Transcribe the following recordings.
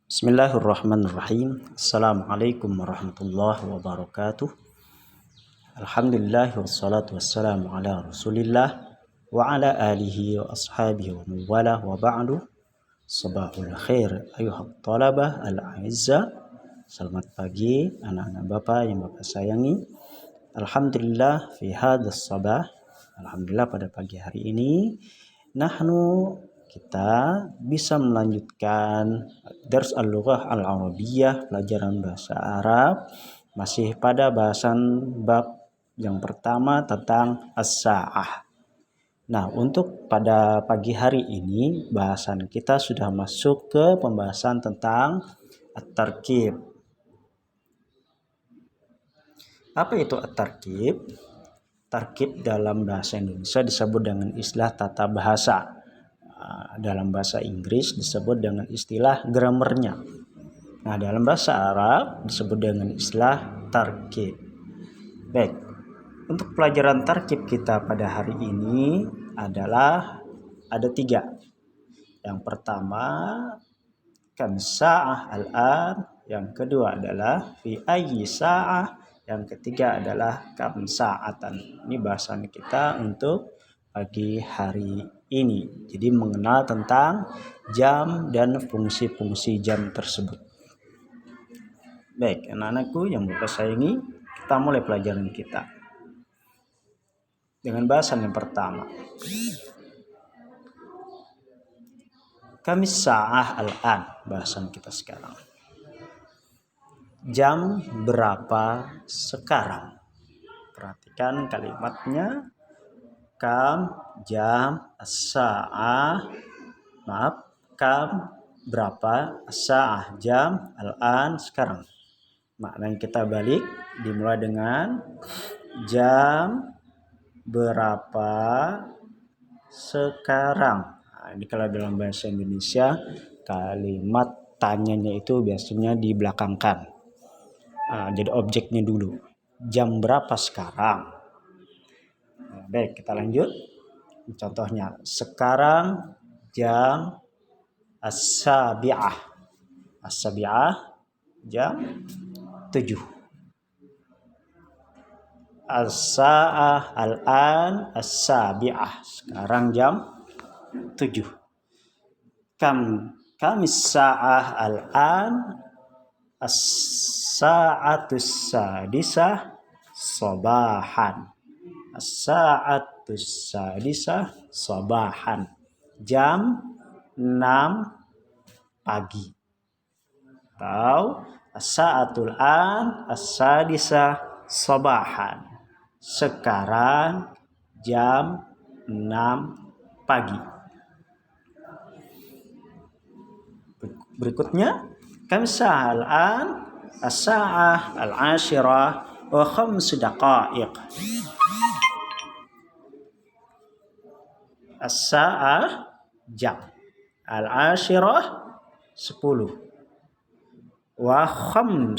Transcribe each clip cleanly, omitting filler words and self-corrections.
Bismillahirrahmanirrahim. Assalamualaikum warahmatullahi wabarakatuh. Alhamdulillah wassalatu wassalamu ala rasulillah wa ala alihi wa ashabihi wa mawalah wa ba'du. Sabahul khair ayuhat talabah al-a'izza. Selamat pagi anak-anak Bapak yang Bapak sayangi. Alhamdulillah fi hadzal sabah. Alhamdulillah pada pagi hari ini kita bisa melanjutkan Dars Al-Lughah Al-Arabiyyah, pelajaran bahasa Arab, masih pada bahasan bab yang pertama tentang as-sa'ah. Nah, untuk pada pagi hari ini bahasan kita sudah masuk ke pembahasan tentang at-tarkib. Apa itu at-tarkib? Tarkib dalam bahasa Indonesia disebut dengan istilah tata bahasa. Dalam bahasa Inggris disebut dengan istilah grammarnya. Nah, dalam bahasa Arab disebut dengan istilah tarkib. Baik, untuk pelajaran tarkib kita pada hari ini adalah ada 3. Yang pertama, kam sa'ah al-an. Yang kedua adalah fi ayyi sa'ah. Yang ketiga adalah kam sa'atan. Ini bahasan kita untuk pagi hari ini. Jadi mengenal tentang jam dan fungsi-fungsi jam tersebut. Baik, anak-anakku yang Bapak sayangi, kita mulai pelajaran kita dengan bahasan yang pertama. Kamis sa'ah al-an, bahasan kita sekarang. Jam berapa sekarang? Perhatikan kalimatnya. Kam, jam, as-sa'ah, kam, berapa, as-sa'ah, jam, al-an, sekarang. Maknanya kita balik, dimulai dengan jam berapa sekarang. Nah, ini kalau dalam bahasa Indonesia, kalimat tanyanya itu biasanya dibelakangkan. Jadi objeknya dulu. Jam berapa sekarang? Baik, kita lanjut. Contohnya, sekarang jam as-sabi'ah. As-sabi'ah jam 7. As-sa'ah al-an as-sabi'ah. Sekarang jam 7. Kamis sa'ah al-an as-sa'atus sadisah sabahan. As-sa'atus sadisah sabahan. Jam 6 pagi. Atau as-sa'atul an as-sadisah sabahan. Sekarang jam 6 pagi. Berikutnya, kam sa'al an as-sa'ah al-ashirah wa 5 daqaiq. As-sa'ah jam, al-ashirah 10, wa 5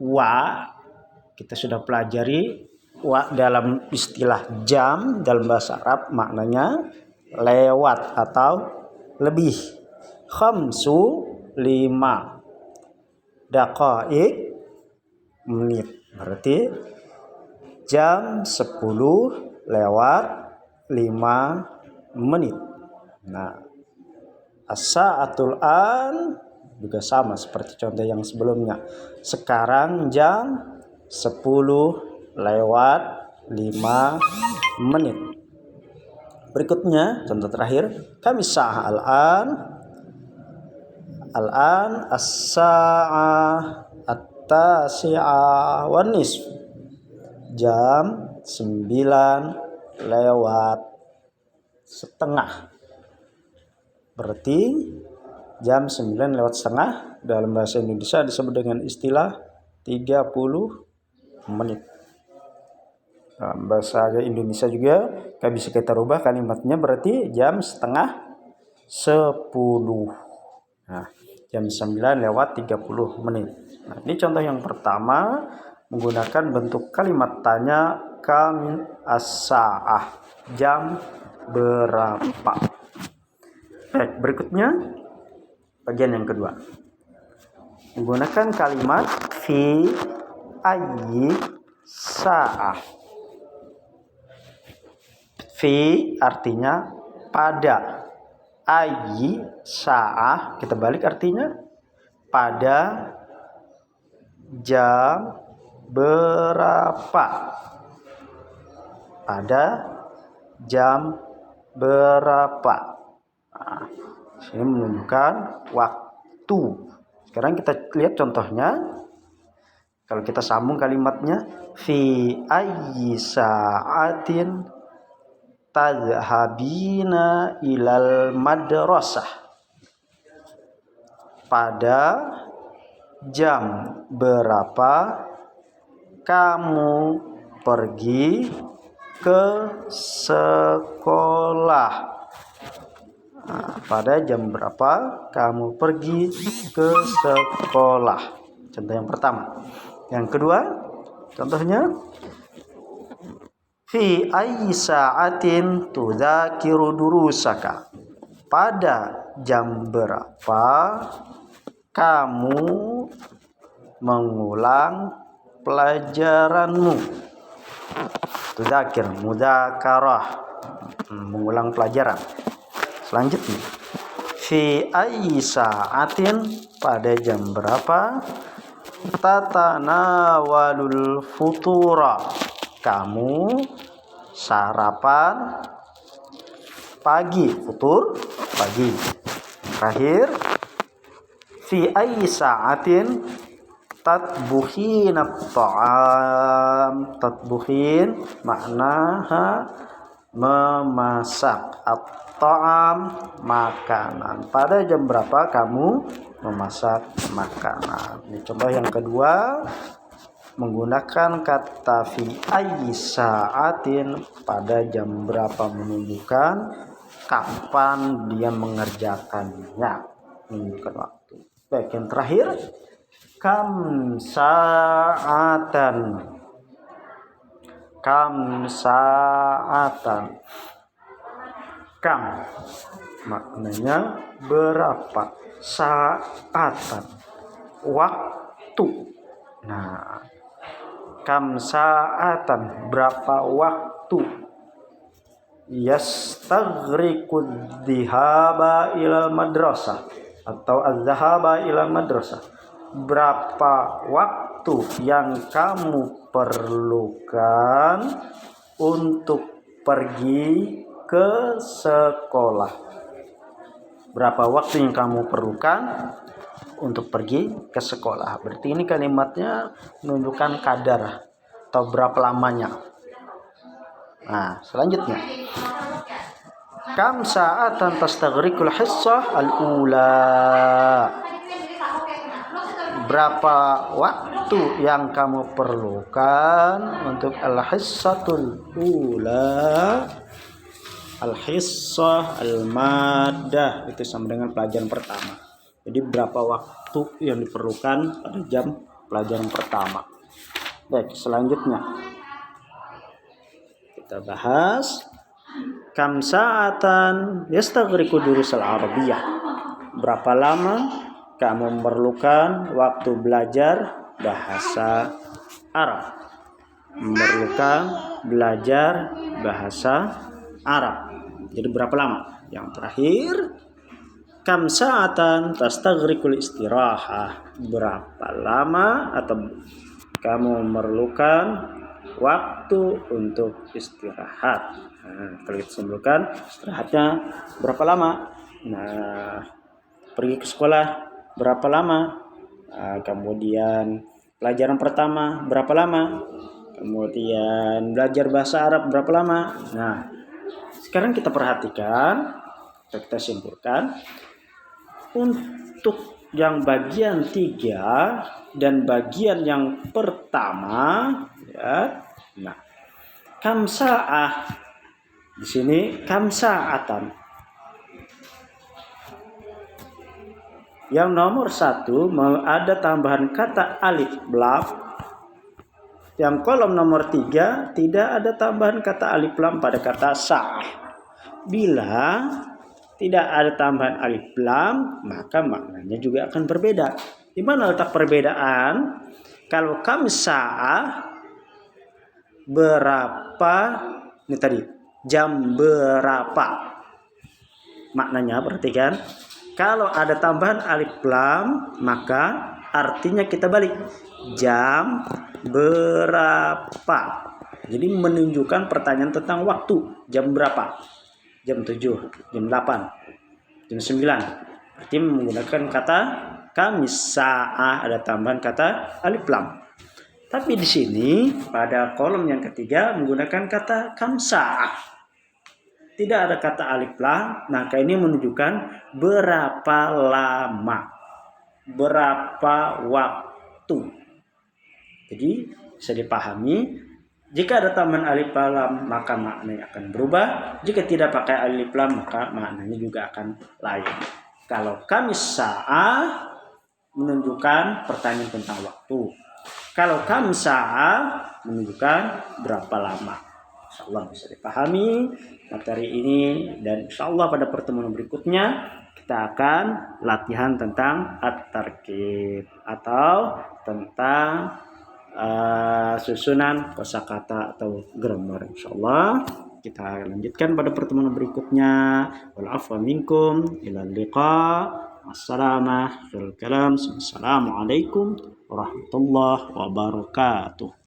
wa kita sudah pelajari wa dalam istilah jam dalam bahasa Arab maknanya lewat atau lebih. 5 daqaiq menit, berarti jam 10 lewat 5 menit. Nah, as-sa'atul an juga sama seperti contoh yang sebelumnya. Sekarang jam 10 lewat 5 menit. Berikutnya, contoh terakhir, kamis sa'ah al-an as-sa'ah at-tasi'ah wan nisf. Jam 9 lewat setengah. Berarti jam 9 lewat setengah dalam bahasa Indonesia disebut dengan istilah 30 menit. Dalam bahasa Indonesia juga bisa kita rubah kalimatnya, berarti jam setengah 10. Nah, jam 9 lewat 30 menit. Nah, ini contoh yang pertama menggunakan bentuk kalimat tanya kam as-sa'ah, jam berapa. Baik, berikutnya bagian yang kedua. Menggunakan kalimat fi ayyi sa'ah. Fi artinya pada. Ayyi sa'ah kita balik artinya pada jam berapa. Pada jam berapa. Nah, ini menunjukkan waktu. Sekarang kita lihat contohnya. Kalau kita sambung kalimatnya, fi ayyi sa'atin tadhhabina ilal madrasah. Pada jam berapa kamu pergi ke sekolah? Nah, pada jam berapa kamu pergi ke sekolah? Contoh yang pertama. Yang kedua, contohnya fi ayyi sa'atin tudzakiru durusaka. Pada jam berapa kamu mengulang pelajaranmu? Tudzakir, mudzakarah, mengulang pelajaran. Selanjutnya, fi ayyi sa'atin, pada jam berapa tatanawalul futura, kamu sarapan pagi. Futur pagi. Terakhir, fi ayyi sa'atin tatbukhin at-ta'am. Tatbukhin maknaha memasak, at-ta'am makanan. Pada jam berapa kamu memasak makanan? Ini contoh yang kedua, menggunakan kata fi ayyi sa'atin, pada jam berapa menunjukkan kapan dia mengerjakannya, menunjukkan waktu. Baik, yang terakhir, kam sa'atan. Kam sa'atan. Kam maknanya berapa, sa'atan waktu. Nah, kam sa'atan berapa waktu. Yastaghriqud dhihaba ilal madrasah atau az-zahaba ilal madrasah. Berapa waktu yang kamu perlukan untuk pergi ke sekolah. Berapa waktu yang kamu perlukan untuk pergi ke sekolah. Berarti ini kalimatnya menunjukkan kadar atau berapa lamanya. Nah, selanjutnya, kam sa'atan tastaghriqul hissah al-ula. Berapa waktu yang kamu perlukan untuk al-hissatul ula. Al-hissah al-maddah itu sama dengan pelajaran pertama. Jadi berapa waktu yang diperlukan pada jam pelajaran pertama. Baik, selanjutnya kita bahas kam sa'atan yastaghriqu durusal arabiyyah. Berapa lama kamu memerlukan waktu belajar bahasa Arab. Memerlukan belajar bahasa Arab. Jadi berapa lama? Yang terakhir, kam sa'atan tastaghriqul istirahah. Berapa lama atau kamu memerlukan waktu untuk istirahat. Nah, kalau kita simpulkan, istirahatnya berapa lama? Nah, pergi ke sekolah berapa lama? Nah, kemudian pelajaran pertama berapa lama? Kemudian belajar bahasa Arab berapa lama? Nah, sekarang kita perhatikan, kita simpulkan. Untuk yang bagian 3 dan bagian yang pertama, ya. Nah, kam sa'ah di sini kam sa'atan. Yang nomor 1 ada tambahan kata alif lam. Yang kolom nomor 3 tidak ada tambahan kata alif lam pada kata sa'ah. Bila tidak ada tambahan alif lam, maka maknanya juga akan berbeda. Di mana letak perbedaan? Kalau kamsa'ah berapa, ini tadi jam berapa. Maknanya perhatikan, kalau ada tambahan alif lam, maka artinya kita balik. Jam berapa. Jadi menunjukkan pertanyaan tentang waktu. Jam berapa? Jam 7, jam 8, jam 9. Berarti menggunakan kata kamsa'ah, ada tambahan kata alif lam. Tapi di sini pada kolom yang ketiga menggunakan kata kamsa'ah. Tidak ada kata alif lam, maka ini menunjukkan berapa lama, berapa waktu. Jadi bisa dipahami, jika ada tambahan alif lam maka maknanya akan berubah. Jika tidak pakai alif lam maka maknanya juga akan lain. Kalau kamsa'ah menunjukkan pertanyaan tentang waktu. Kalau kamsa'ah menunjukkan berapa lama. Insyaallah bisa dipahami materi ini, dan insyaallah pada pertemuan berikutnya kita akan latihan tentang at-tarkib atau tentang susunan kosakata atau grammar. Insyaallah kita lanjutkan pada pertemuan berikutnya. Wal afwa minkum, ila liqa. Assalamualaikum warahmatullahi wabarakatuh.